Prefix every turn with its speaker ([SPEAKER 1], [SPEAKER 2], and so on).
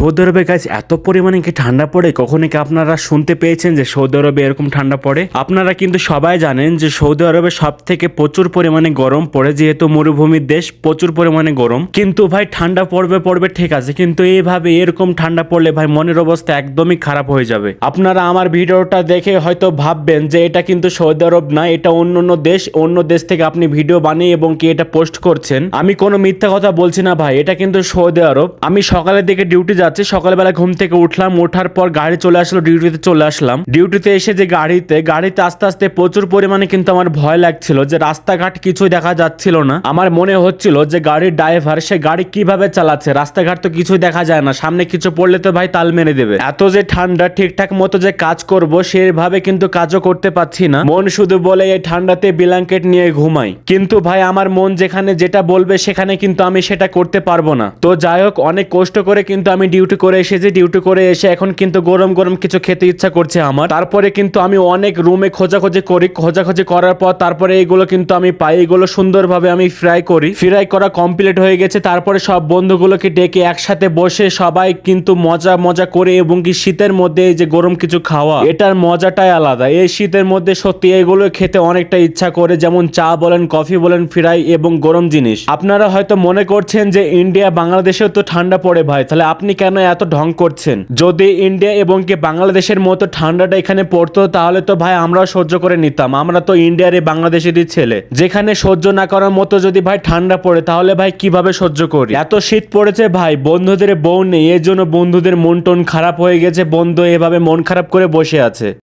[SPEAKER 1] Saudi আরবে guys এত পরিমাণে কি ঠান্ডা পড়ে? কখনো কি আপনারা শুনতে পেয়েছেন যে সৌদি আরবে এরকম ঠান্ডা পড়ে? আপনারা কিন্তু সবাই জানেন যে সৌদি আরবে সব থেকে প্রচুর পরিমাণে গরম পড়ে, যেহেতু মরুভূমির দেশ, প্রচুর পরিমাণে গরম। কিন্তু ভাই ঠান্ডা পড়বে ঠিক আছে, কিন্তু এইভাবে এরকম ঠান্ডা পড়লে ভাই মনের অবস্থা একদমই খারাপ হয়ে যাবে। আপনারা আমার ভিডিওটা দেখে হয়তো ভাববেন যে এটা কিন্তু সৌদি আরব না, এটা অন্য দেশ থেকে আপনি ভিডিও বানিয়ে এবং কি এটা পোস্ট করছেন। আমি কোনো মিথ্যা কথা বলছি না ভাই, এটা কিন্তু সৌদি আরব। আমি সকালের দিকে ডিউটি যাচ্ছি, সকালবেলা ঘুম থেকে উঠলাম, ওঠার পর গাড়ি চলে আসলো, ডিউটিতে চলে আসলাম। ডিউটিতে এসে যে গাড়িতে আস্তে আস্তে প্রচুর পরিমাণে কিন্তু আমার ভয় লাগছিল, যে রাস্তাঘাট কিছুই দেখা যাচ্ছিল না। আমার মনে হচ্ছিল যে গাড়ির ড্রাইভার সে গাড়ি কিভাবে চালাচ্ছে, রাস্তাঘাট তো কিছুই দেখা যায় না, সামনে কিছু পড়লে তো ভাই তাল মেরে দেবে। এত যে ঠান্ডা, ঠিকঠাক মতো যে কাজ করব সেভাবে কিন্তু কাজও করতে পারছি না। মন শুধু বলে এই ঠান্ডাতে ব্ল্যাঙ্কেট নিয়ে ঘুমাই, কিন্তু ভাই আমার মন যেখানে যেটা বলবে সেখানে কিন্তু আমি সেটা করতে পারবো না। তো যাই হোক, অনেক কষ্ট করে কিন্তু আমি ডিউটি করে এসেছি। ডিউটি করে এসে এখন কিন্তু গরম গরম কিছু খেতে ইচ্ছা করছে আমার। তারপরে কিন্তু আমি অনেক রুমে খোঁজাখুঁজি করার পর তারপরে এইগুলো কিন্তু আমি পাই। এগুলো সুন্দরভাবে আমি ফ্রাই করা কমপ্লিট হয়ে গেছে। তারপরে সব বন্ধুগুলোকে ডেকে একসাথে বসে সবাই কিন্তু মজা করে, এবং কি শীতের মধ্যে এই যে গরম কিছু খাওয়া, এটার মজাটাই আলাদা। এই শীতের মধ্যে সত্যি এগুলো খেতে অনেকটা ইচ্ছা করে, যেমন চা বলেন, কফি বলেন, ফ্রাই এবং গরম জিনিস। আপনারা হয়তো মনে করছেন যে ইন্ডিয়া বাংলাদেশেও তো ঠান্ডা পড়ে ভাই, তাহলে আপনি কেন এত ঢং করছেন? যদি ইন্ডিয়া এবং কি বাংলাদেশের মতো ঠান্ডাটা এখানে পড়তো তাহলে তো ভাই আমরাও সহ্য করে নিতাম। আমরা তো ইন্ডিয়ার বাংলাদেশেরই ছেলে, যেখানে সহ্য না করার মতো যদি ভাই ঠান্ডা পড়ে তাহলে ভাই কিভাবে সহ্য করি? এত শীত পড়েছে ভাই, বন্ধুদের বউ নেই, এর জন্য বন্ধুদের মন টন খারাপ হয়ে গেছে। বন্ধু এভাবে মন খারাপ করে বসে আছে।